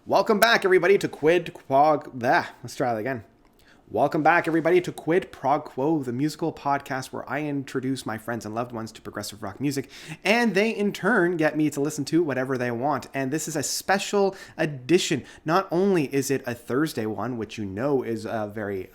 Welcome back, everybody, to Quid Prog. Let's try that again. Welcome back, everybody, to Quid Prog Quo, the musical podcast where I introduce my friends and loved ones to progressive rock music, and they, in turn, get me to listen to whatever they want. And this is a special edition. Not only is it a Thursday one, which you know is a very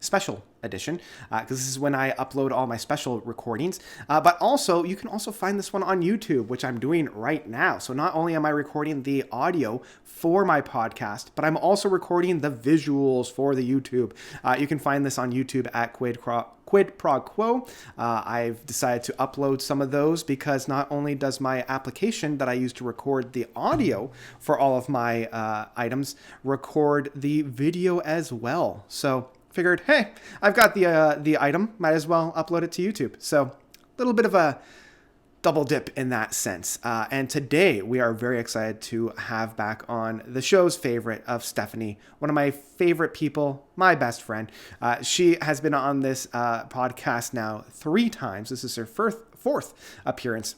special edition, because this is when I upload all my special recordings, but also you can also find this one on YouTube, which I'm doing right now. So not only am I recording the audio for my podcast, but I'm also recording the visuals for the YouTube. You can find this on YouTube at Quid Prog Quo. I've decided to upload some of those because not only does my application that I use to record the audio for all of my items record the video as well. So figured, hey, I've got the item, might as well upload it to YouTube. So a little bit of a double dip in that sense. And today we are very excited to have back on the show's favorite of Stephanie, one of my favorite people, my best friend. She has been on this podcast now 3 times. This is her fourth appearance.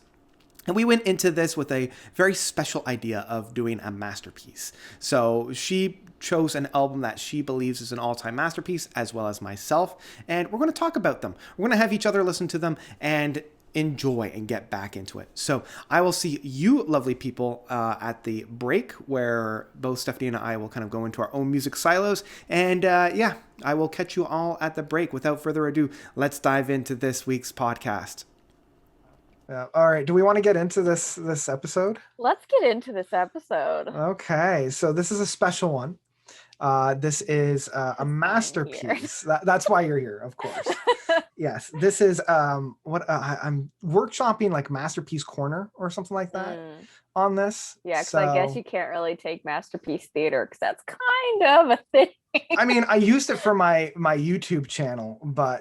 And we went into this with a very special idea of doing a masterpiece. So she chose an album that she believes is an all-time masterpiece, as well as myself. And we're going to talk about them. We're going to have each other listen to them and enjoy and get back into it. So I will see you lovely people at the break, where both Stephanie and I will kind of go into our own music silos. And I will catch you all at the break. Without further ado, let's dive into this week's podcast. Yeah. All right. Do we want to get into this episode? Let's get into this episode. Okay. So this is a special one. This is a masterpiece. That's why you're here, of course. Yes. This is what I'm workshopping, like Masterpiece Corner or something like that on this. Yeah, because I guess you can't really take Masterpiece Theater because that's kind of a thing. I mean, I used it for my YouTube channel, but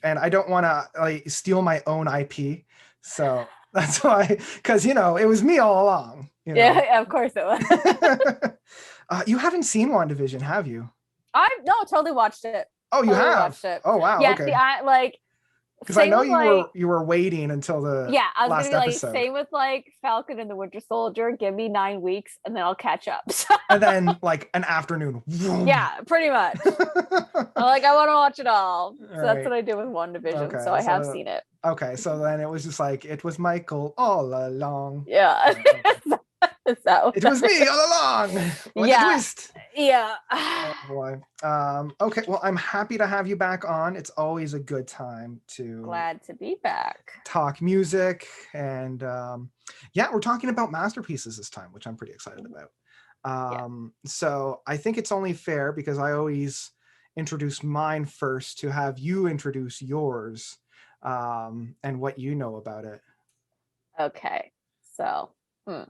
and I don't want to steal my own IP. So that's why, because, it was me all along. Yeah, of course it was. You haven't seen WandaVision, have you? Totally watched it. Oh, you have? Watched it. Oh, wow. Yeah, okay. Because I know you were waiting until the last episode. Same with Falcon and the Winter Soldier. Give me 9 weeks and then I'll catch up. And then an afternoon. Yeah, pretty much. I want to watch it all. So that's what I did with WandaVision. Okay, so I have seen it. Okay, so then it was just it was Michael all along. Yeah. It was me all along. What a twist. Yeah. Oh boy. Okay, well, I'm happy to have you back on. It's always a good time to glad to be back. Talk music, and we're talking about masterpieces this time, which I'm pretty excited about. So I think it's only fair, because I always introduce mine first, to have you introduce yours and what you know about it. Okay, so I'm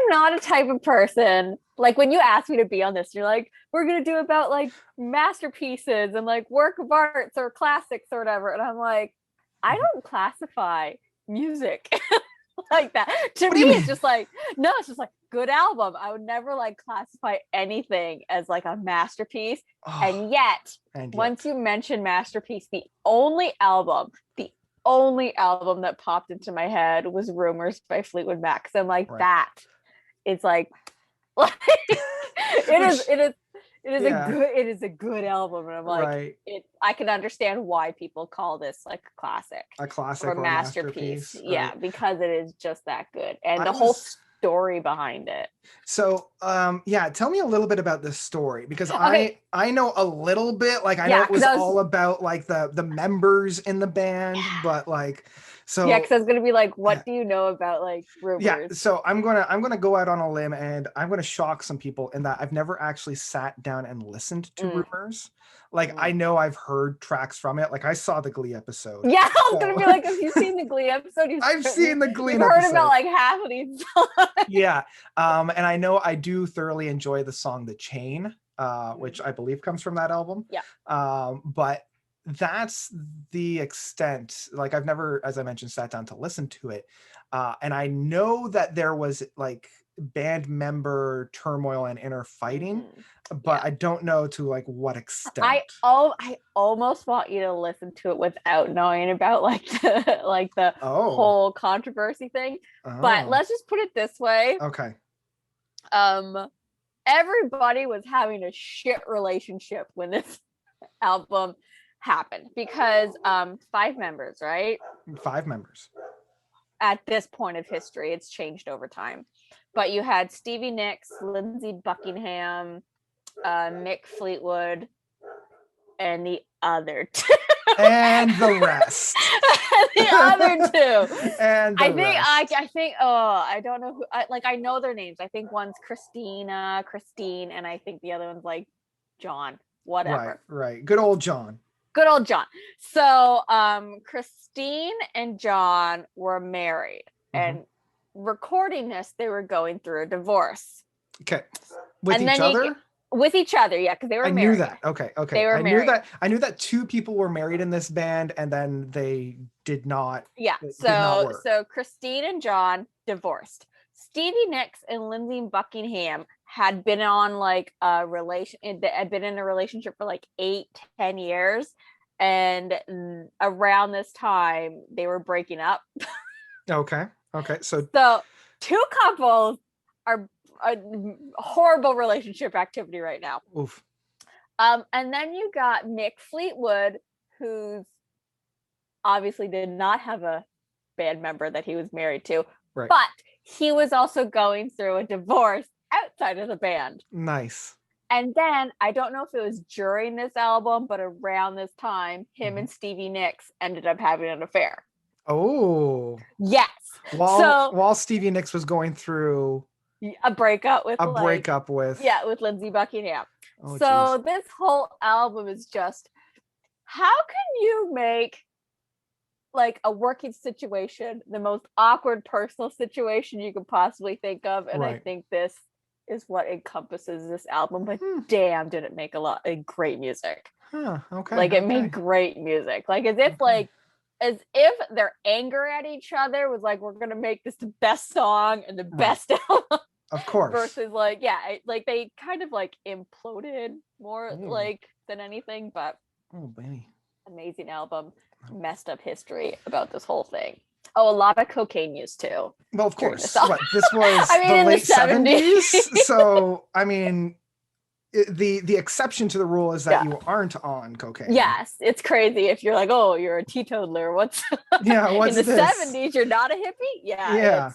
not a type of person, when you ask me to be on this, you're like, we're gonna do about masterpieces and work of arts or classics or whatever, and I'm like, I don't classify music like that. To me, it's just no, it's just good album. I would never classify anything as a masterpiece. And yet, once you mention masterpiece, the only album that popped into my head was Rumors by Fleetwood Mac. So I'm that is it is a good album, and I'm I can understand why people call this a classic or masterpiece. Yeah, because it is just that good, and the whole story behind it. So tell me a little bit about this story, because I know a little bit. I know it was all about the members in the band, but so because I was gonna be what do you know about Rumors? Yeah, so I'm gonna go out on a limb, and I'm gonna shock some people in that I've never actually sat down and listened to Rumors. I know I've heard tracks from it. I saw the Glee episode. Yeah, I was gonna be have you seen the Glee episode? I've seen the Glee episode. I've heard about half of these songs. Yeah, and I know I do thoroughly enjoy the song "The Chain," which I believe comes from that album. Yeah. But that's the extent. I've never, as I mentioned, sat down to listen to it, and I know that there was band member turmoil and inner fighting, but I don't know to what extent. I almost want you to listen to it without knowing about the whole controversy thing. But let's just put it this way. Okay. Everybody was having a shit relationship when this album happened because 5 members, right? 5 members. At this point of history, it's changed over time. But you had Stevie Nicks, Lindsey Buckingham, Mick Fleetwood, and the other two. And the rest. The other two. And I think I don't know who I know their names. I think one's Christine, and I think the other one's like John, whatever. Right. Good old John. Good old John. So Christine and John were married, and recording this, they were going through a divorce. Okay. With each other? With each other, yeah, because they were married. I knew that. Okay. They were married. I knew that 2 people were married in this band, and then they did not. Yeah. So Christine and John divorced. Stevie Nicks and Lindsey Buckingham had been on like a relation. Had been in a relationship for like 8-10 years, and around this time they were breaking up. Okay. So 2 couples are a horrible relationship activity right now. Oof. And then you got Mick Fleetwood, who's obviously did not have a band member that he was married to, right. But he was also going through a divorce outside of the band. Nice. And then I don't know if it was during this album, but around this time, him and Stevie Nicks ended up having an affair. Oh. Yes. While Stevie Nicks was going through a breakup with with Lindsey Buckingham. Oh, so this whole album is just, how can you make like a working situation the most awkward personal situation you could possibly think of? And I think this is what encompasses this album. But damn, did it make a great music. Okay. Like it made great music. Like as if their anger at each other was like, we're gonna make this the best song and the best album. Of course. Versus they kind of like imploded more than anything, but baby. Amazing album, messed up history about this whole thing. Oh, a lot of cocaine use too. Well, of course. This was the late 70s. So I mean, the exception to the rule is that you aren't on cocaine. Yes, it's crazy if you're like, oh, you're a teetotaler. What's what's in the this? 70s? You're not a hippie. Yeah.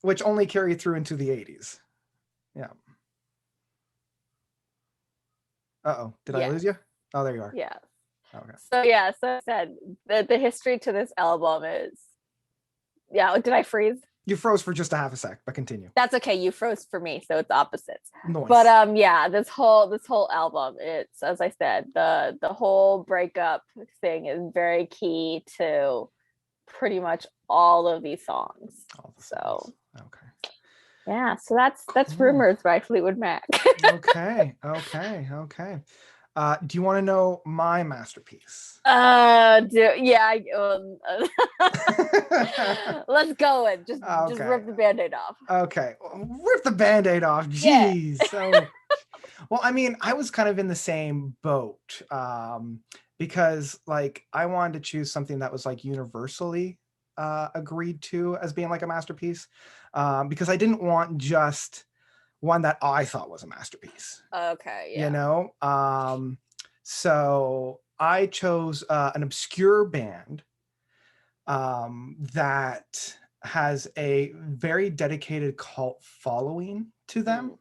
Which only carried through into the 80s. Yeah. Uh-oh. Did I lose you? Oh, there you are. Yeah. Okay. So I said the history to this album is. Yeah. Did I freeze? You froze for just a half a sec, but continue. That's okay. You froze for me, so it's opposites. Nice. But this whole album, it's, as I said, the whole breakup thing is very key to pretty much all of these songs. So okay. Yeah, so that's Rumors by Fleetwood Mac. Okay. Do you want to know my masterpiece? Let's go and just rip the Band-Aid off. Okay, rip the Band-Aid off. Jeez. Yeah. So, well, I mean, I was kind of in the same boat because, like, I wanted to choose something that was like universally agreed to as being like a masterpiece, because I didn't want just one that I thought was a masterpiece. Okay. Yeah. You know, so I chose an obscure band that has a very dedicated cult following to them.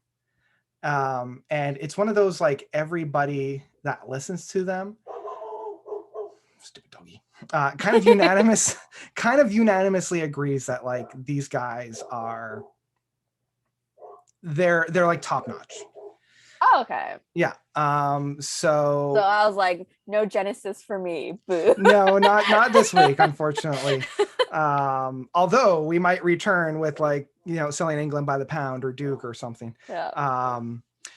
And it's one of those, like, everybody that listens to them, stupid doggy, kind of unanimously agrees that, like, these guys are, they're like top notch. Oh, okay. Yeah. So I was like, no Genesis for me. Boo. No, not this week, unfortunately. Although we might return with, like, you know, Selling England by the Pound or Duke or something. Yeah.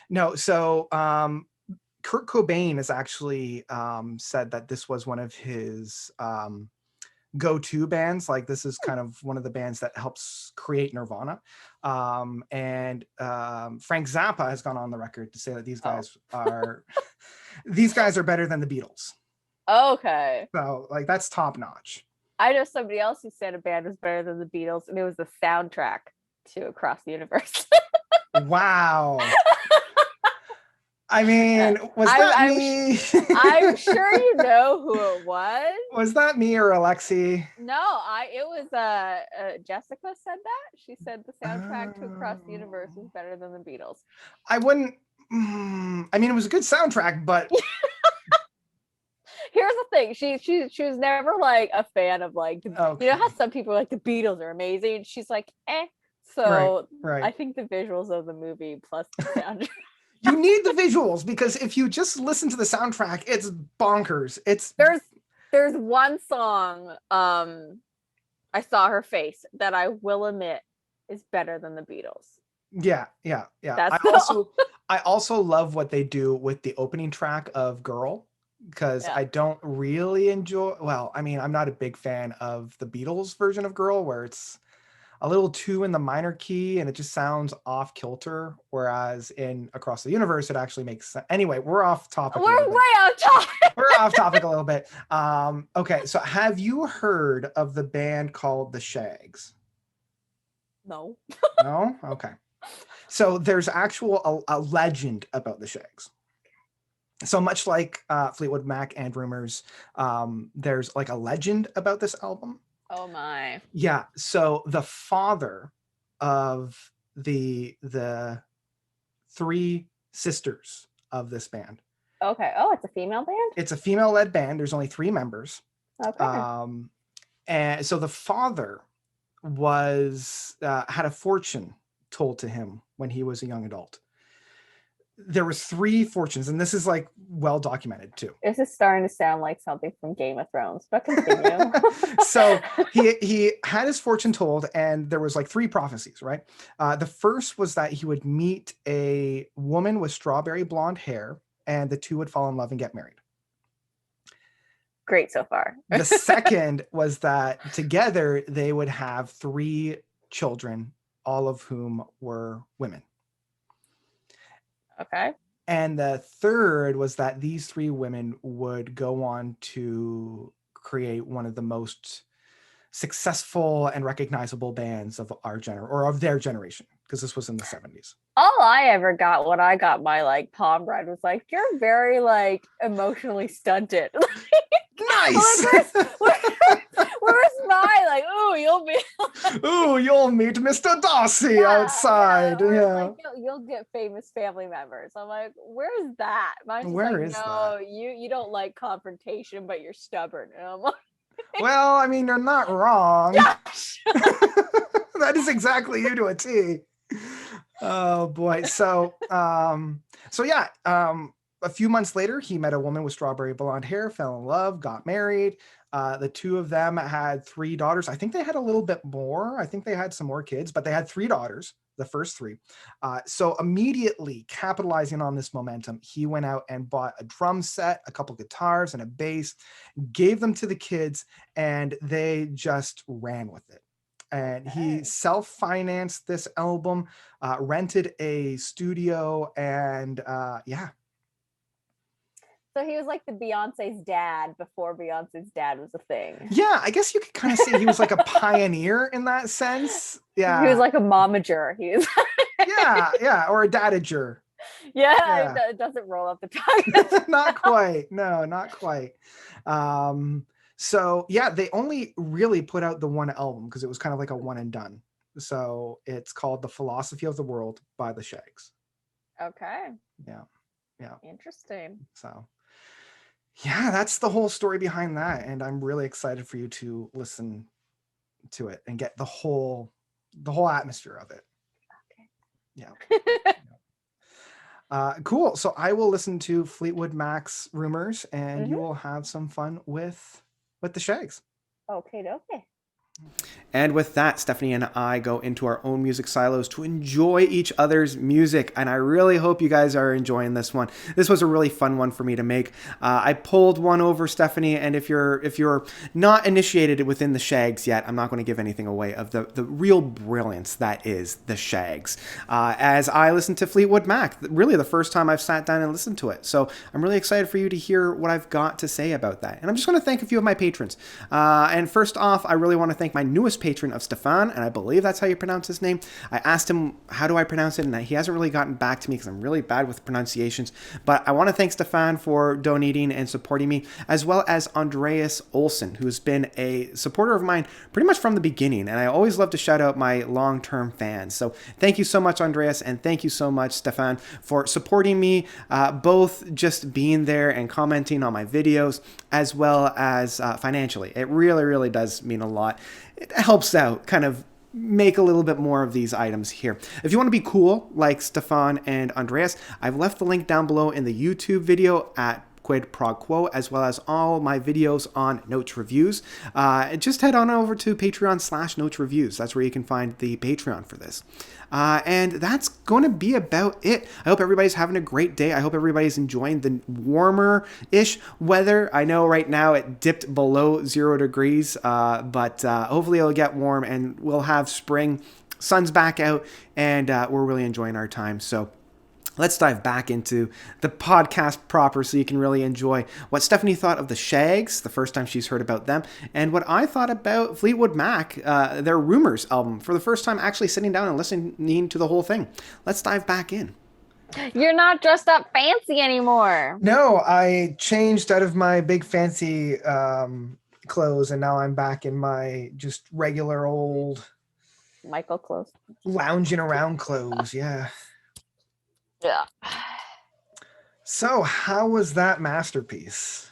No. So Kurt Cobain has actually said that this was one of his go-to bands. Like, this is kind of one of the bands that helps create Nirvana. And Frank Zappa has gone on the record to say that these guys are better than the Beatles. Okay. So, like, that's top notch. I know somebody else who said a band was better than the Beatles, and it was the soundtrack to Across the Universe. Wow. I mean, was that me? I'm sure you know who it was. Was that me or Alexi? No, it was Jessica said that. She said the soundtrack to Across the Universe was better than the Beatles. I wouldn't. I mean, it was a good soundtrack, but here's the thing: she was never like a fan of like okay. You know how some people are like the Beatles are amazing. She's like, eh. So right. I think the visuals of the movie plus the soundtrack. You need the visuals because if you just listen to the soundtrack, it's bonkers. There's one song, I Saw Her Face, that I will admit is better than the Beatles. Yeah. I also love what they do with the opening track of Girl, because I don't really enjoy. Well, I mean, I'm not a big fan of the Beatles version of Girl, where it's a little too in the minor key and it just sounds off kilter, whereas in Across the Universe it actually makes sense. Anyway, we're off topic. We're way off topic. We're off topic a little bit. Okay, so have you heard of the band called the Shaggs? No. No? Okay. So there's a legend about the Shaggs. So much like Fleetwood Mac and Rumors, there's like a legend about this album. Oh my. Yeah. So the father of the three sisters of this band. Okay. Oh, it's a female band? It's a female-led band. There's only 3 members. Okay. And so the father was had a fortune told to him when he was a young adult. There was 3 fortunes, and this is like well documented too. This is starting to sound like something from Game of Thrones, but continue. So he had his fortune told, and there was like 3 prophecies, right? The first was that he would meet a woman with strawberry blonde hair, and the 2 would fall in love and get married. Great so far. The second was that together they would have 3 children, all of whom were women. Okay. And the third was that these 3 women would go on to create one of the most successful and recognizable bands of our of their generation, because this was in the 70s. All I ever got when I got my like palm read was like, you're very like emotionally stunted. Nice. Where's my like, you'll meet Mr. Darcy outside. Yeah. Like, you'll get famous family members. I'm like, where's that? Mine's just Where like, is no, that? you don't like confrontation, but you're stubborn. And I'm like, well, I mean, you're not wrong. Yes! That is exactly you to a T. Oh boy. So yeah. A few months later, he met a woman with strawberry blonde hair, fell in love, got married. The 2 of them had 3 daughters. I think they had a little bit more. I think they had some more kids, but they had 3 daughters, the first 3. So immediately capitalizing on this momentum, he went out and bought a drum set, a couple guitars, and a bass, gave them to the kids, and they just ran with it. And he self-financed this album, rented a studio, and yeah. So he was like the Beyonce's dad before Beyonce's dad was a thing. Yeah, I guess you could kind of say he was like a pioneer in that sense. Yeah. He was like a momager. He was yeah, or a dadager. Yeah. It doesn't roll off the tongue. Not quite. No, not quite. So yeah, they only really put out the one album because it was kind of like a one and done. So it's called The Philosophy of the World by the Shaggs. Okay. Yeah. Interesting. So yeah, that's the whole story behind that, and I'm really excited for you to listen to it and get the whole atmosphere of it. Okay. Yeah. Cool. So I will listen to Fleetwood Mac's Rumors, and you will have some fun with the Shaggs. Okay. And with that, Stephanie and I go into our own music silos to enjoy each other's music. And I really hope you guys are enjoying this one. This was a really fun one for me to make. I pulled one over, Stephanie. And if you're not initiated within the Shaggs yet, I'm not going to give anything away of the real brilliance that is the Shaggs. As I listened to Fleetwood Mac, really the first time I've sat down and listened to it. So I'm really excited for you to hear what I've got to say about that. And I'm just going to thank a few of my patrons. And first off, I really want to thank my newest patron of Stefan, and I believe that's how you pronounce his name. I asked him, how do I pronounce it? And he hasn't really gotten back to me because I'm really bad with pronunciations. But I want to thank Stefan for donating and supporting me, as well as Andreas Olsen, who's been a supporter of mine pretty much from the beginning. And I always love to shout out my long-term fans. So thank you so much, Andreas, and thank you so much, Stefan, for supporting me, both just being there and commenting on my videos, as well as financially. It really, really does mean a lot. It helps out, kind of make a little bit more of these items here. If you want to be cool like Stefan and Andreas, I've left the link down below in the YouTube video at Quid Prog Quo, as well as all my videos on Notes Reviews. Just head on over to Patreon/Notes Reviews. That's where you can find the Patreon for this. And that's going to be about it. I hope everybody's having a great day. I hope everybody's enjoying the warmer-ish weather. I know right now it dipped below 0 degrees, but hopefully it'll get warm and we'll have spring. Sun's back out, and we're really enjoying our time. So let's dive back into the podcast proper so you can really enjoy what Stephanie thought of the Shaggs, the first time she's heard about them, and what I thought about Fleetwood Mac, their Rumors album, for the first time actually sitting down and listening to the whole thing. Let's dive back in. You're not dressed up fancy anymore. No, I changed out of my big fancy clothes, and now I'm back in my just regular old Michael clothes. Lounging around clothes, yeah. Yeah. So, how was that masterpiece?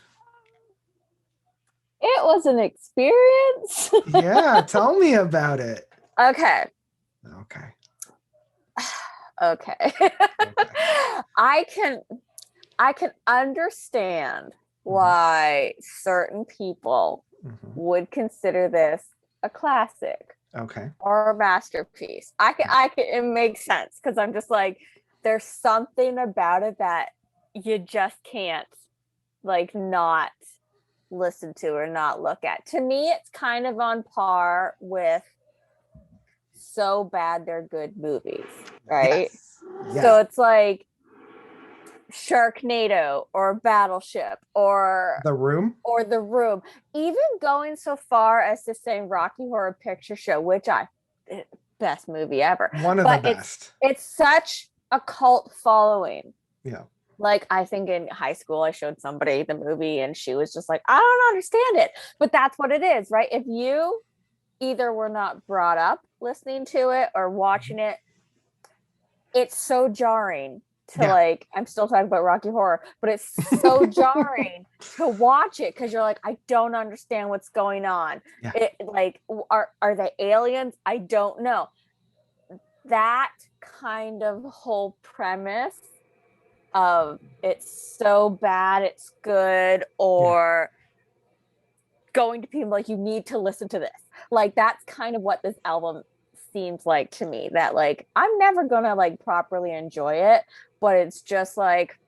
It was an experience. Yeah, tell me about it. Okay. Okay. Okay. I can understand why certain people would consider this a classic. Okay. Or a masterpiece. I can it makes sense because I'm just like, there's something about it that you just can't like not listen to or not look at. To me, it's kind of on par with So Bad They're Good movies, right? Yes. Yeah. So it's like Sharknado or Battleship or The Room. Even going so far as to say Rocky Horror Picture Show, which best movie ever. One of the best. It's such a cult following. Yeah. Like, I think in high school, I showed somebody the movie and she was just like, I don't understand it. But that's what it is, right? If you either were not brought up listening to it or watching it, it's so jarring to like, I'm still talking about Rocky Horror, but it's so jarring to watch it because you're like, I don't understand what's going on. Yeah. It, like, are they aliens? I don't know. That kind of whole premise of it's so bad it's good, or going to people like, you need to listen to this, like that's kind of what this album seems like to me, that like I'm never gonna like properly enjoy it, but it's just like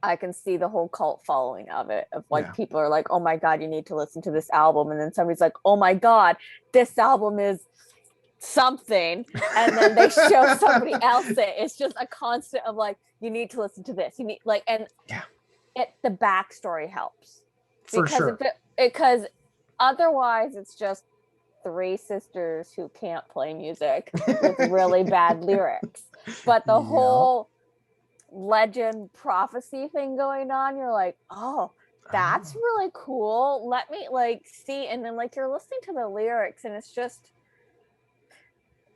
I can see the whole cult following of it, of like people are like, oh my god, you need to listen to this album, and then somebody's like, oh my god, this album is something, and then they show somebody else it. It's just a constant of like, you need to listen to this, you need like, and the backstory helps for sure, because otherwise it's just three sisters who can't play music with really bad lyrics. But the whole legend prophecy thing going on, you're like, oh, that's really cool, let me like see. And then like you're listening to the lyrics and it's just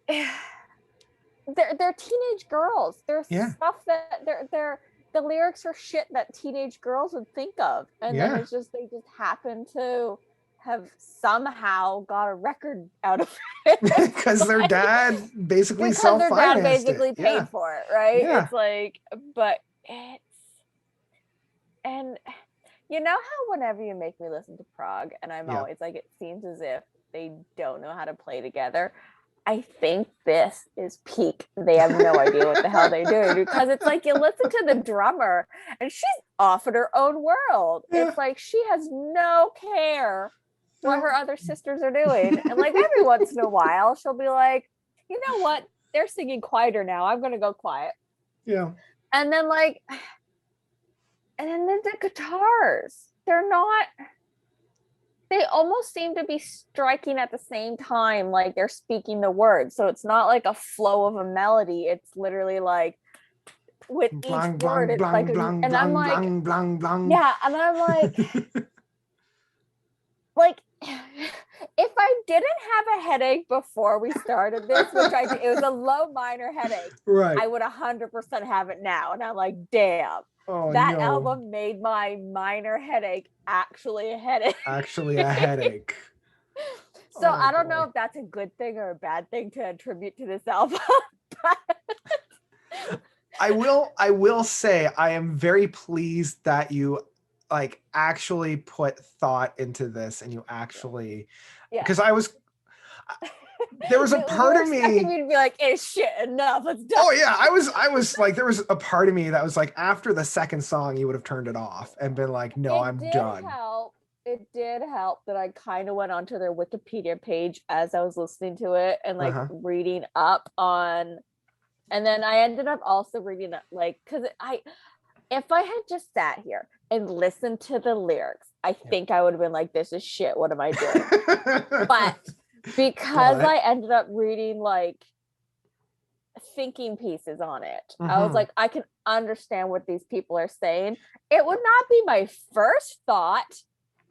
they're teenage girls. There's stuff that they're the lyrics are shit that teenage girls would think of, and then it's just they just happen to have somehow got a record out of it because their dad basically self-financed it. Paid for it, right? It's like, but it's, and you know how whenever you make me listen to prog, and I'm always like, it seems as if they don't know how to play together. I think this is peak. They have no idea what the hell they're doing, because it's like you listen to the drummer and she's off in her own world. It's like she has no care what her other sisters are doing. And like every once in a while she'll be like, you know what? They're singing quieter now. I'm going to go quiet. Yeah. And then like, and then the guitars, they're not, they almost seem to be striking at the same time, like they're speaking the words. So it's not like a flow of a melody. It's literally like with Blang, each word, blang, it's blang, like, blang, and I'm blang, like, blang, blang, blang. yeah, and I'm like, if I didn't have a headache before we started this, which I did, it was a low minor headache, Right. I would 100% have it now. And I'm like, damn, Oh, that no. album made my minor headache actually a headache. Actually a headache. So Oh, I don't know boy. if that's a good thing or a bad thing to attribute to this album. I will say I am very pleased that you like actually put thought into this and you actually, Yeah. because there was a part You're of expecting me. me to be like, it's shit enough. Let's done. Oh yeah, I was like, there was a part of me that was like, after the second song, you would have turned it off and been like, no, I'm done. It did help that I kind of went onto their Wikipedia page as I was listening to it and like reading up on, and then I ended up also reading up, like, because if I had just sat here and listened to the lyrics, I think I would have been like, this is shit. What am I doing? But because I ended up reading like thinking pieces on it, I was like, I can understand what these people are saying. It would not be my first thought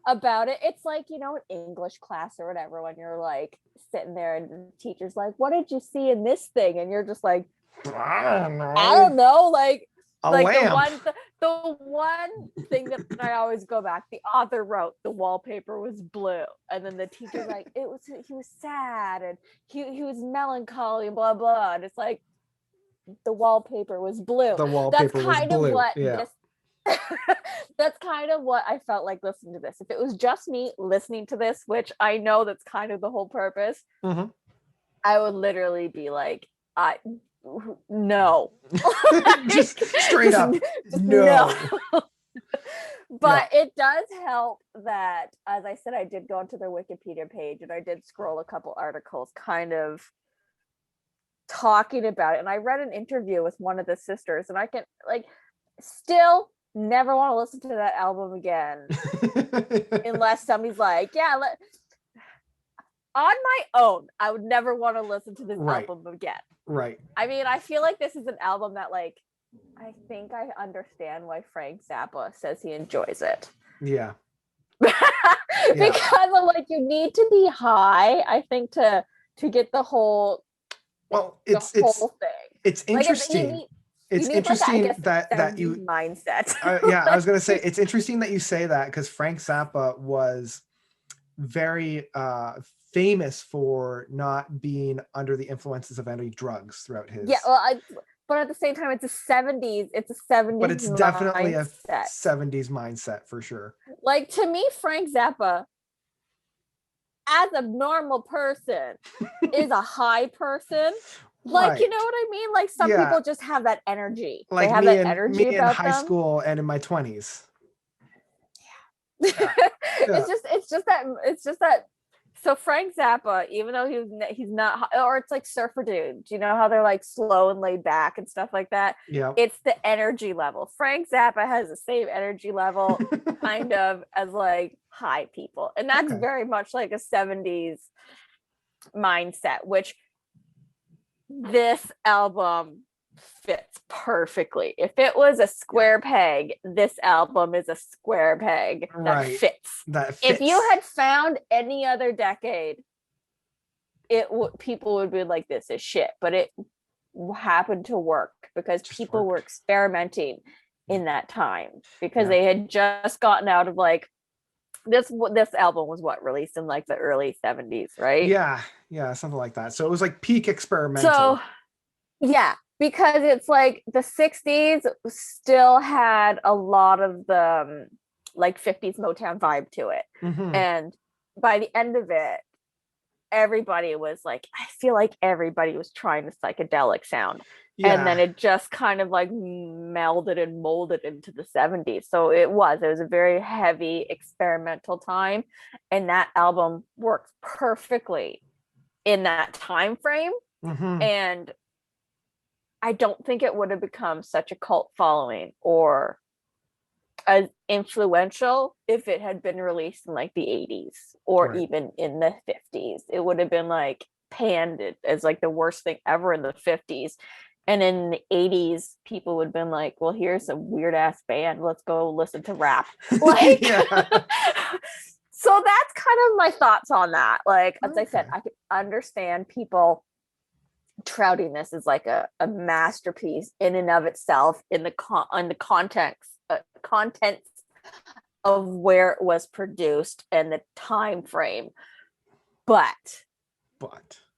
about it. It's like, you know, in English class or whatever, when you're like sitting there and the teacher's like, what did you see in this thing? And you're just like, I don't know, like the one thing that I always go back, the author wrote the wallpaper was blue, and then the teacher's like, he was sad and he was melancholy and blah blah, and it's like the wallpaper was blue. That's kind of what this that's kind of what I felt like listening to this. If it was just me listening to this, which I know that's kind of the whole purpose, I would literally be like, no. just straight up no. But it does help that, as I said, I did go onto their Wikipedia page and I did scroll a couple articles kind of talking about it, and I read an interview with one of the sisters, and I can like still never want to listen to that album again unless somebody's like, yeah, on my own, I would never want to listen to this album again. Right. I mean, I feel like this is an album that, like, I think I understand why Frank Zappa says he enjoys it. Yeah. Because I'm like, you need to be high, I think, to get the whole whole thing. It's interesting. Like, it's interesting like, that you mindset. I was gonna say it's interesting that you say that, because Frank Zappa was very famous for not being under the influences of any drugs throughout his but at the same time, it's a 70s but it's definitely mindset. A 70s mindset for sure. Like, to me, Frank Zappa as a normal person is a high person. Like, you know what I mean? Like, some people just have that energy. Like, they have that energy me about in high school and in my 20s. It's just that. So Frank Zappa, even though he's not, or it's like surfer dudes, you know how they're like slow and laid back and stuff like that. Yeah, it's the energy level. Frank Zappa has the same energy level kind of as like high people, and that's very much like a 70s mindset, which this album fits perfectly. If it was a square peg, this album is a square peg that fits. If you had found any other decade, people would be like, this is shit, but it happened to work because people were experimenting in that time, because they had just gotten out of like this album was released in like the early 70s, right? Yeah, something like that. So it was like peak experimental. So because it's like the 60s still had a lot of the like 50s Motown vibe to it. And by the end of it, everybody was like, I feel like everybody was trying the psychedelic sound. And then it just kind of like melded and molded into the 70s. So it was a very heavy experimental time. And that album works perfectly in that time frame. And I don't think it would have become such a cult following or as influential if it had been released in like the 80s or Right. even in the 50s. It would have been like panned as like the worst thing ever in the 50s. And in the 80s, people would have been like, well, here's a weird ass band. Let's go listen to rap. Like, Yeah. so that's kind of my thoughts on that. Like, as I said, Okay. I could understand people trouting this as like a masterpiece in and of itself in the contents of where it was produced and the time frame, but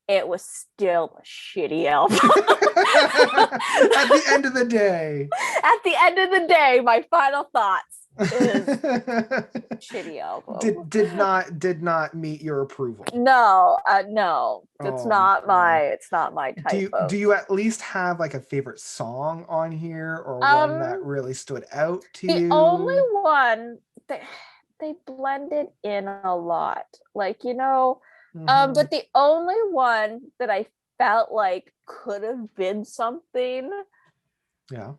it was still a shitty album. At the end of the day. At the end of the day, my final thoughts is shitty album. Did not meet your approval. No, no, it's Oh, not man. my type of. Do you at least have like a favorite song on here, or one that really stood out to the you? The only one that they blended in a lot, like, you know, but the only one that I felt like could have been something, yeah,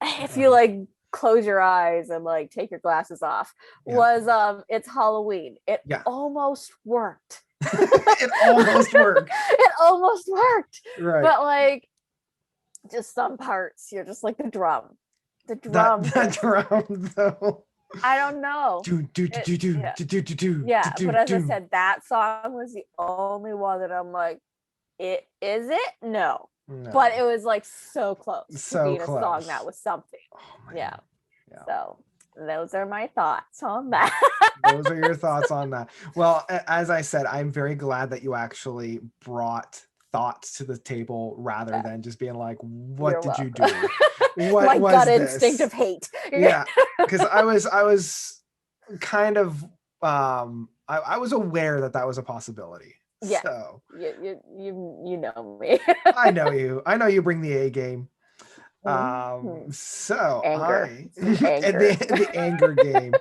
if you like close your eyes and like take your glasses off, was It's Halloween. It almost worked. It almost worked. It almost worked. Right. But like, just some parts, you're just like the drum that drum though. I don't know. Yeah, but as I said, that song was the only one that I'm like, is it? No. But it was like so close to being a song that was something. Oh, yeah. So those are my thoughts on that. Those are your thoughts on that. Well, as I said, I'm very glad that you actually brought thoughts to the table rather than just being like, what did you do? What my was gut this? instinct of hate. Yeah, because I was kind of I was aware that was a possibility. Yeah. So you know me. I know you bring the A game. So anger. the anger game.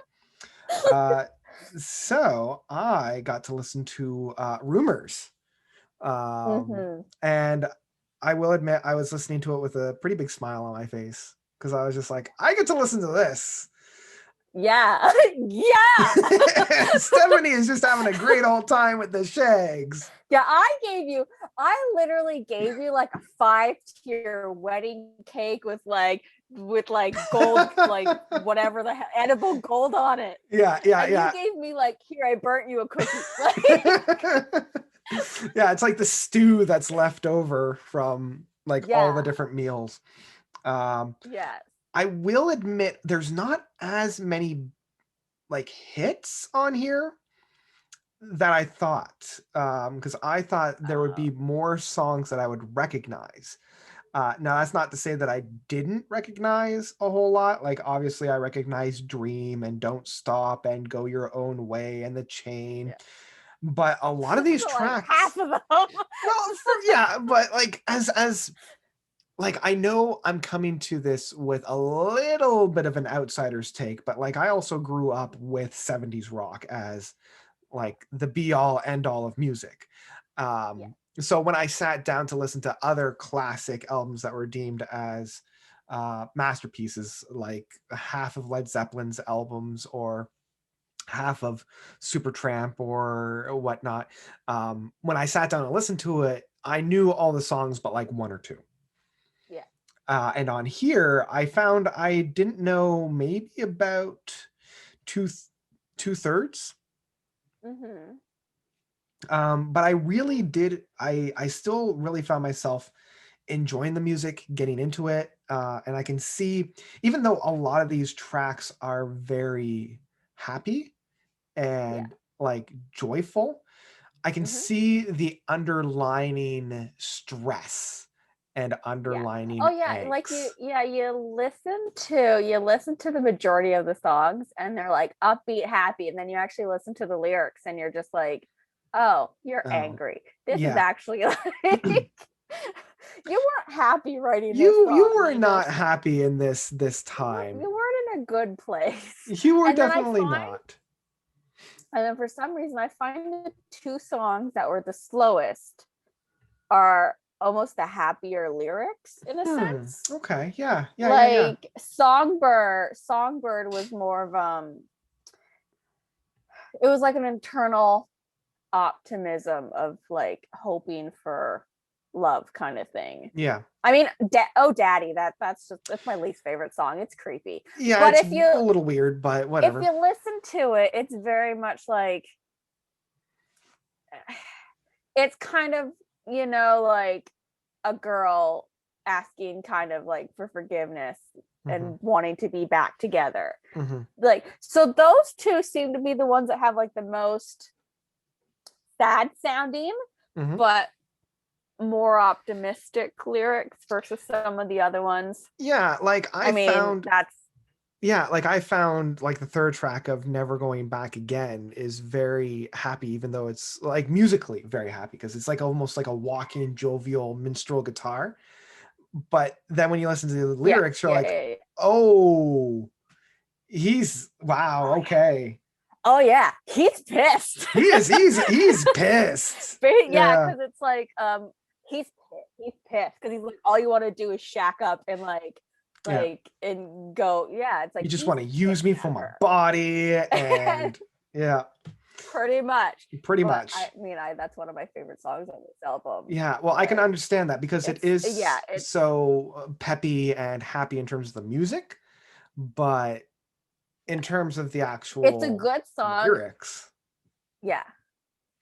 So I got to listen to Rumors. And I will admit I was listening to it with a pretty big smile on my face, because I was just like, I get to listen to this. Yeah. Yeah. Stephanie is just having a great old time with the Shaggs. Yeah, I literally gave you like a 5-tier wedding cake with like gold, like whatever the hell, edible gold on it. Yeah. You gave me like, here, I burnt you a cookie. Yeah, it's like the stew that's left over from like all the different meals. Yes. I will admit there's not as many like hits on here that I thought, because I thought there would be more songs that I would recognize. Now that's not to say that I didn't recognize a whole lot. Like, obviously I recognize Dream and Don't Stop and Go Your Own Way and The Chain. Yeah. But a lot of these tracks, like half of them. Well, but like as like, I know I'm coming to this with a little bit of an outsider's take, but like I also grew up with 70s rock as like the be all end all of music. So when I sat down to listen to other classic albums that were deemed as masterpieces, like half of Led Zeppelin's albums or half of Supertramp or whatnot, when I sat down and listened to it, I knew all the songs but like one or two. Yeah. And on here, I found I didn't know maybe about two-thirds. But I really did. I still really found myself enjoying the music, getting into it, and I can see, even though a lot of these tracks are very happy and like joyful, I can see the underlining stress and underlining angst. Like you listen to the majority of the songs and they're like upbeat, happy, and then you actually listen to the lyrics and you're just like, oh, you're angry. This is actually like you weren't happy writing this song. You were not happy in this time. You weren't in a good place. You were definitely not. And then for some reason I find the two songs that were the slowest are almost the happier lyrics in a sense. Okay. Yeah. Yeah. Like Songbird was more of it was like an internal optimism of like hoping for love kind of thing. Yeah. I mean, Daddy, that's my least favorite song. It's creepy. Yeah, but it's if you a little weird, but whatever. If you listen to it, it's very much like it's kind of, you know, like a girl asking kind of like for forgiveness and wanting to be back together. Like, so those two seem to be the ones that have like the most sad sounding, but more optimistic lyrics versus some of the other ones. Yeah, like I found like the third track of Never Going Back Again is very happy, even though it's like musically very happy because it's like almost like a walking jovial minstrel guitar. But then when you listen to the lyrics, you're like, oh, okay. Oh yeah, he's pissed. He's pissed. Yeah, because it's like he's pissed because he's like, all you want to do is shack up and and go. Yeah, it's like you just want to use me for my body and pretty much. I mean, that's one of my favorite songs on this album. Yeah, well, I can understand that because it's so peppy and happy in terms of the music, but in terms of the actual, it's a good song. Lyrics. Yeah,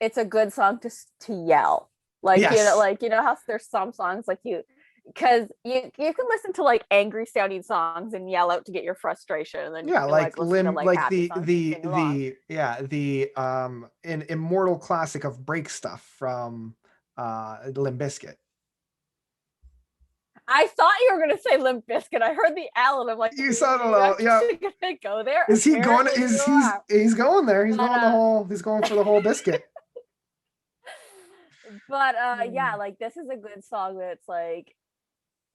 it's a good song to yell. Like, you know how there's some songs like because you can listen to like angry sounding songs and yell out to get your frustration, and then an immortal classic of break stuff from Limp Bizkit. I thought you were gonna say Limp Bizkit. I heard the L and I'm like, you sound a little gonna go there. Is he going? He's going there? He's going for the whole biscuit. But yeah, like this is a good song that's like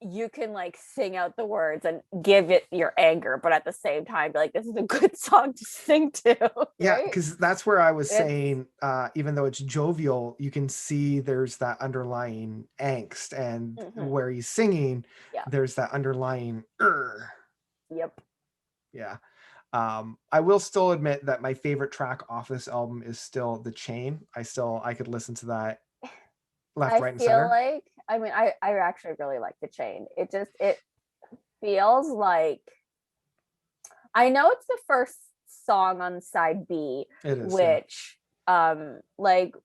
you can like sing out the words and give it your anger, but at the same time be like, this is a good song to sing to. Right? Yeah, because that's where I was saying, even though it's jovial, you can see there's that underlying angst, and where he's singing, there's that underlying Yep. Yeah. I will still admit that my favorite track off this album is still The Chain. I could listen to that left, right, and center. I actually really like The Chain. It feels like, I know it's the first song on side B, which like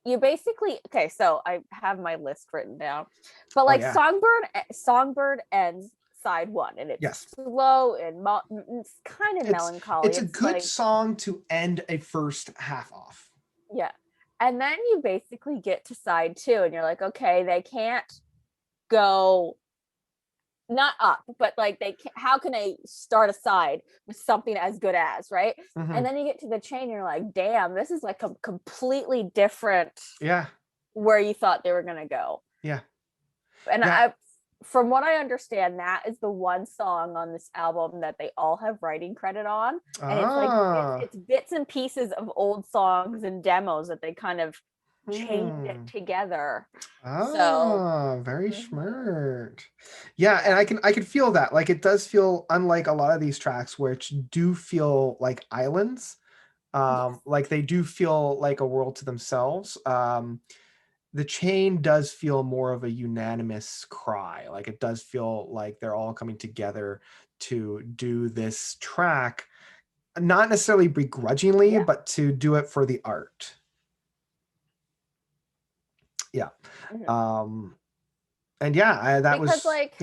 you basically, okay, so I have my list written down, but like Songbird ends side one, and it's slow and it's kind of melancholy. It's a good song to end a first half off. Yeah. And then you basically get to side two and you're like, okay, they can't go not up, but like how can they start a side with something as good as, right? And then you get to The Chain, you're like, damn, this is like a completely different where you thought they were gonna go. Yeah. And from what I understand, that is the one song on this album that they all have writing credit on. And it's like it's bits and pieces of old songs and demos that they kind of chained it together. Very smart. Yeah, and I can feel that. Like it does feel unlike a lot of these tracks, which do feel like islands. Like they do feel like a world to themselves. The Chain does feel more of a unanimous cry. Like it does feel like they're all coming together to do this track, not necessarily begrudgingly, but to do it for the art. Yeah. And that was like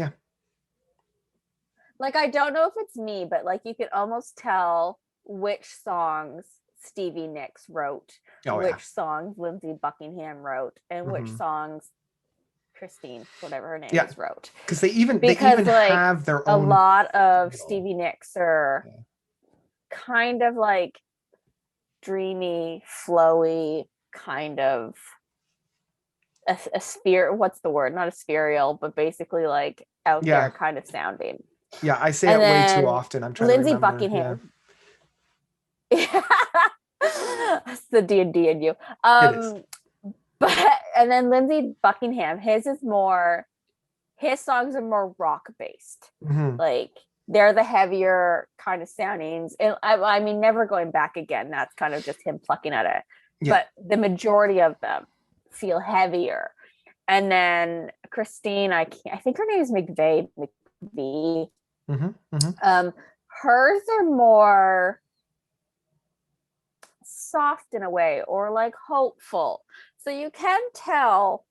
I don't know if it's me, but like you could almost tell which songs Stevie Nicks wrote, which songs Lindsey Buckingham wrote, and which songs Christine, whatever her name is, wrote. Because they even have their own. A lot of Stevie Nicks are kind of like dreamy, flowy, kind of a sphere. What's the word? Not ethereal, but basically like out there kind of sounding. Yeah, I say it way too often. I'm trying Lindsey to remember. Buckingham. Yeah. It's the D&D in you. But and then Lindsey Buckingham, his songs are more rock based. Mhm. Like they're the heavier kind of soundings. And I mean, Never Going Back Again, that's kind of just him plucking at it. Yeah. But the majority of them feel heavier. And then Christine, I think her name is McVie. Hers are more soft in a way, or like hopeful. So you can tell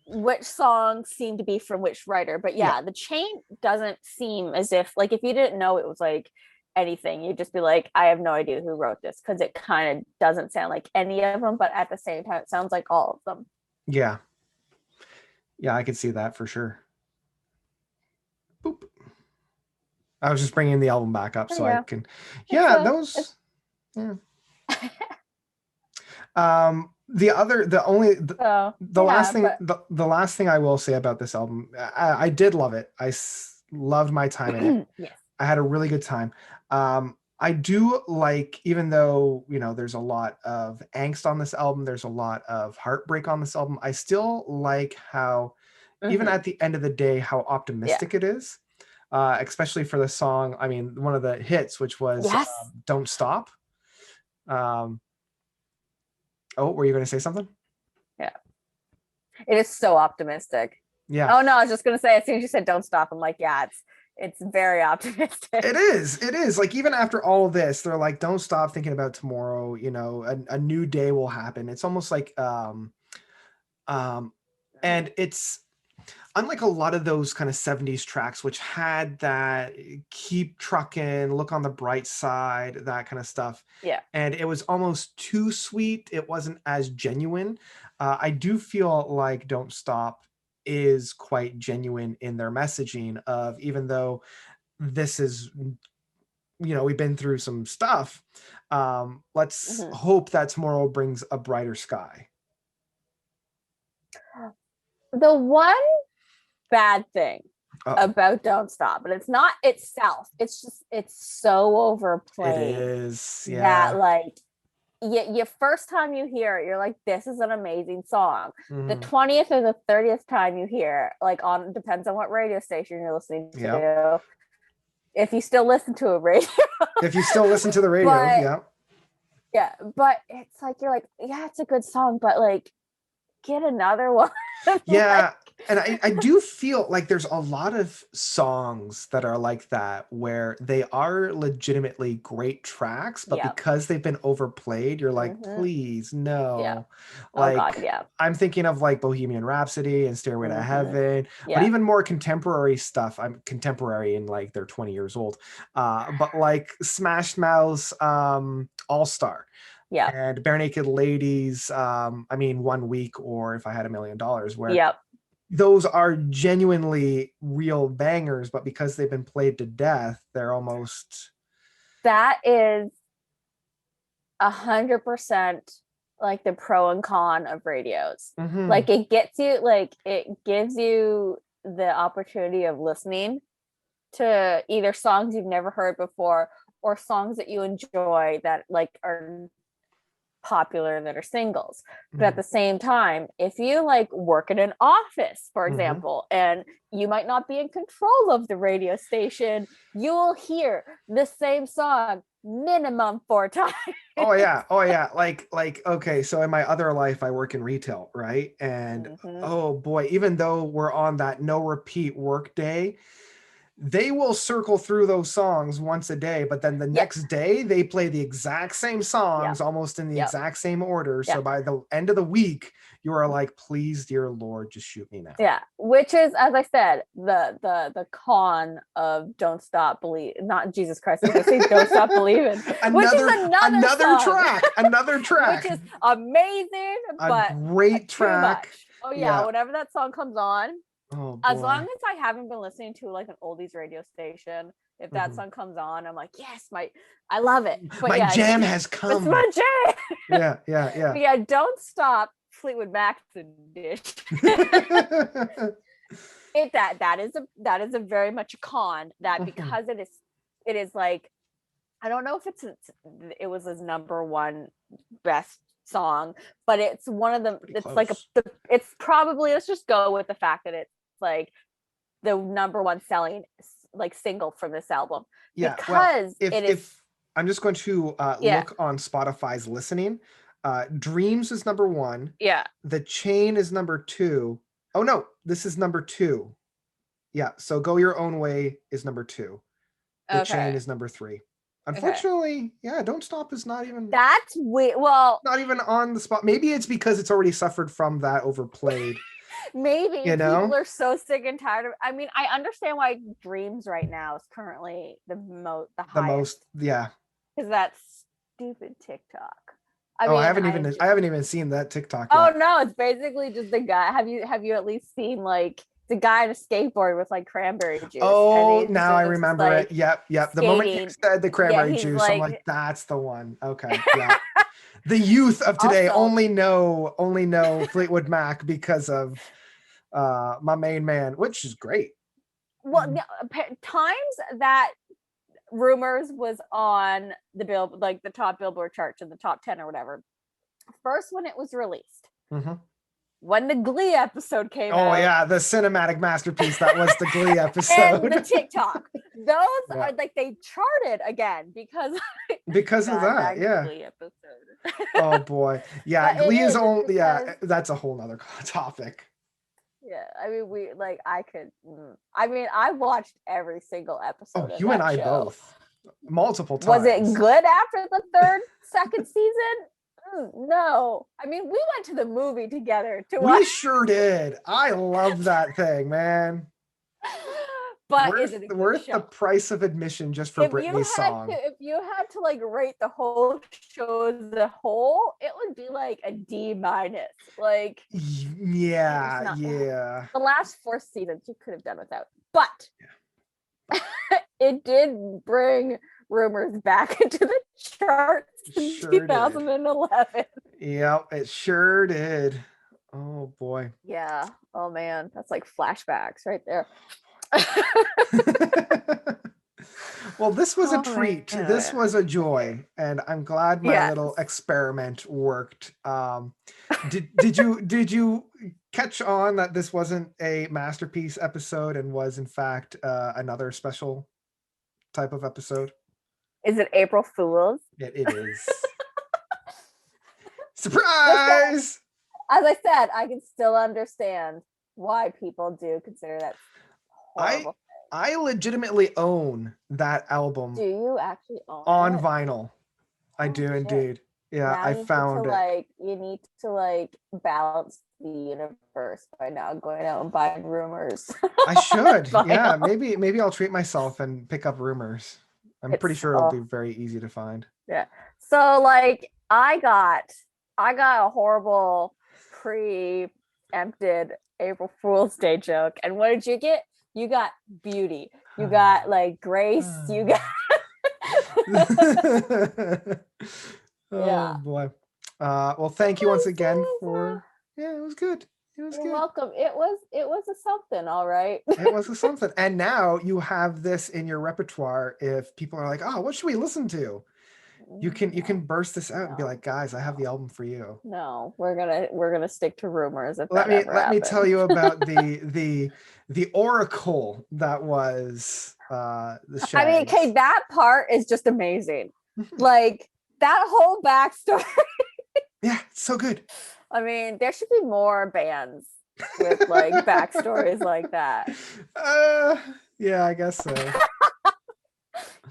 which songs seem to be from which writer. But yeah, the chain doesn't seem as if, like, if you didn't know it was like anything, you'd just be like, I have no idea who wrote this, because it kind of doesn't sound like any of them, but at the same time it sounds like all of them. Yeah, I could see that for sure. Boop. I was just bringing the album back up so I can those the last thing I will say about this album, I did love it. I loved my time in it. Yes. I had a really good time. I do like, even though, you know, there's a lot of angst on this album, there's a lot of heartbreak on this album, I still like how, even at the end of the day, how optimistic it is, especially for the song. I mean, one of the hits, which was Don't Stop. Oh, were you going to say something? Yeah. It is so optimistic. Yeah. Oh, no, I was just going to say, as soon as you said Don't Stop, I'm like, yeah, it's very optimistic. It is like, even after all of this, they're like, don't stop thinking about tomorrow, you know, a new day will happen. It's almost like and it's unlike a lot of those kind of 70s tracks, which had that keep trucking, look on the bright side, that kind of stuff. Yeah. And it was almost too sweet. It wasn't as genuine. I do feel like Don't Stop is quite genuine in their messaging of, even though this is, you know, we've been through some stuff, let's hope that tomorrow brings a brighter sky. The one bad thing about Don't Stop, but it's not itself, it's just, it's so overplayed. It is, that like your first time you hear it, you're like, this is an amazing song. The 20th or the 30th time you hear it, like, on, depends on what radio station you're listening to, if you still listen to a radio. If you still listen to the radio, but it's like, you're like, yeah, it's a good song, but like, get another one. Yeah. And I do feel like there's a lot of songs that are like that, where they are legitimately great tracks, but because they've been overplayed, you're like, please, no. Like, I'm thinking of like Bohemian Rhapsody and Stairway to Heaven, but even more contemporary stuff. I'm contemporary and like they're 20 years old. But like Smash Mouth's All Star. And Bare Naked Ladies, I mean, 1 week, or If I Had $1 Million, where those are genuinely real bangers, but because they've been played to death, they're almost... That is 100% like the pro and con of radios. Like, it gets you, like, it gives you the opportunity of listening to either songs you've never heard before, or songs that you enjoy that like are popular, that are singles. But at the same time, if you like work in an office, for example, and you might not be in control of the radio station, you will hear the same song minimum 4 times. Oh yeah. Like, okay, so in my other life, I work in retail, right? And oh boy, even though we're on that no repeat work day, they will circle through those songs once a day, but then the next day they play the exact same songs, almost in the exact same order. So by the end of the week, you are like, please, dear Lord, just shoot me now. Yeah. Which is, as I said, the con of Don't Stop Believe, not Jesus Christ, I was gonna say Don't Stop Believing. Which is another track. Which is amazing, but great track. Oh yeah, whenever that song comes on. Oh, as long as I haven't been listening to like an oldies radio station, if that song comes on, I'm like, yes, I love it. But my jam has come. It's my jam. Yeah. But yeah, Don't Stop, Fleetwood Mac's edition. That is a very much a con, that because it is like, I don't know if it was his number one best song, but it's one of the Pretty it's like close. it's probably, let's just go with the fact that it's like the number one selling like single from this album, Yeah, well, because it is. if I'm just going to Yeah. look on Spotify's listening, Dreams is number 1. Yeah. The Chain is number 2. Oh no, this is number 2. Yeah, so Go Your Own Way is number 2. The Chain Okay. is number 3. Unfortunately, yeah, Don't Stop is not even That's weird. Well, not even on the spot. Maybe it's because it's already suffered from that overplayed. maybe You know? people are so sick and tired of. I mean, I understand why Dreams right now is currently the highest, The most, yeah. because that stupid TikTok. I haven't even seen that TikTok yet. Oh no, it's basically just the guy. Have you at least seen like the guy on a skateboard with like cranberry juice? Oh, now I remember like, it. Yep. The skating. moment you said the cranberry he's juice, I'm like- like, that's the one. Okay. Yeah. The youth of today Also- only know Fleetwood Mac because of my main man, which is great. Well, times that Rumors was on the like the top Billboard charts in the top 10 or whatever. First when it was released. Mm-hmm. When the Glee episode came out. Oh yeah, the cinematic masterpiece that was the Glee episode. And the TikTok. Those are like, they charted again because of that. Yeah. Glee episode. Oh boy. Yeah, But Glee it is is, only because- that's a whole nother topic. Yeah, I mean, I watched every single episode. Oh, of you that and I show. both. Multiple times. Was it good after the second season? No. I mean, we went to the movie together to We watch. sure did. I love that thing, man. But is it a good worth show? the price of admission just for Britney's song. If you had to like rate the whole show as a whole, it would be like a D-. Like, Yeah, It's not- yeah. the last 4 seasons you could have done without. But it did bring Rumors back into the charts in Sure did. 2011. Yep, it sure did. Oh boy. Yeah. Oh man, that's like flashbacks right there. Well, this was a Oh, treat. man. This was a joy, and I'm glad my Yes. little experiment worked. Did you catch on that this wasn't a masterpiece episode and was in fact another special type of episode? Is it April Fool's? It is. Surprise! As I said, I can still understand why people do consider that horrible. I legitimately own that album Do you actually own on it? vinyl. I Oh, do shit. indeed. Yeah, Now I you need found to, it. like, you need to like balance the universe by now going out and buying Rumors. I should. Yeah, Vinyl. maybe I'll treat myself and pick up Rumors. I'm pretty It's sure it'll all- be very easy to find. So like I got a horrible preempted April Fool's Day joke. And what did you get? You got beauty. You got like grace. You got Oh Yeah. boy. Well, thank you once again It was, for it was good. It was You're good. welcome. It was a something, all right. It was a something. And now you have this in your repertoire if people are like, "Oh, what should we listen to?" You can burst this out and be No, like, "Guys, I have the album for you." No, we're gonna stick to Rumors. If Let that me ever let me happens. tell you about the oracle that was the Shaggs. I mean, okay, that part is just amazing. Like that whole backstory. Yeah, it's so good. I mean, there should be more bands with like backstories like that. Yeah, I guess so.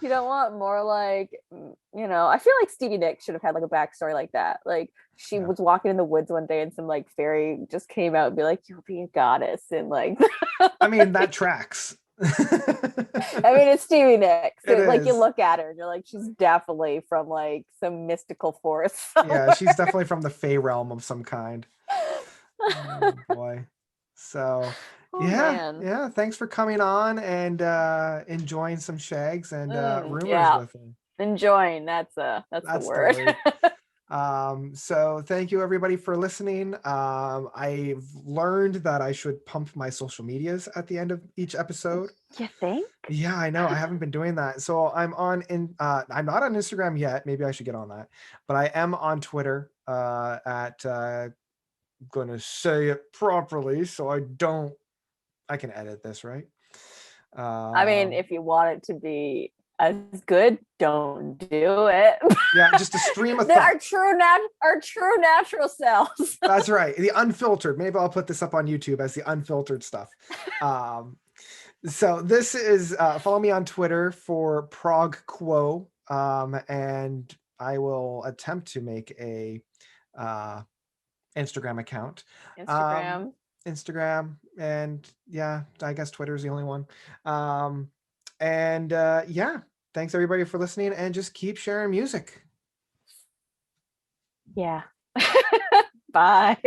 You don't want more like, I feel like Stevie Nicks should have had like a backstory like that. Like she Yeah. was walking in the woods one day and some like fairy just came out and be like, "You'll be a goddess," and like, I mean, that tracks. I mean, it's Stevie Nicks. It Like you is. look at her and you're like, she's definitely from like some mystical forest. Yeah, she's definitely from the Fey realm of some kind. Oh boy. So Oh, yeah, man. yeah. Thanks for coming on and enjoying some Shaggs and Rumors yeah. with me. Enjoying. That's the That's the word. So thank you everybody for listening. I've learned that I should pump my social medias at the end of each episode. You think? Yeah, I know. I haven't been doing that. So I'm not on Instagram yet. Maybe I should get on that. But I am on Twitter. at gonna say it properly so I can edit this, right? I mean, if you want it to be as good, don't do it. Yeah, just a stream of Our thought. true natural selves. That's right. The unfiltered. Maybe I'll put this up on YouTube as the unfiltered stuff. So this is follow me on Twitter for Prog Quo, and I will attempt to make a Instagram account. Instagram, and yeah, I guess Twitter is the only one. Yeah, thanks everybody for listening, and just keep sharing music. Yeah. Bye.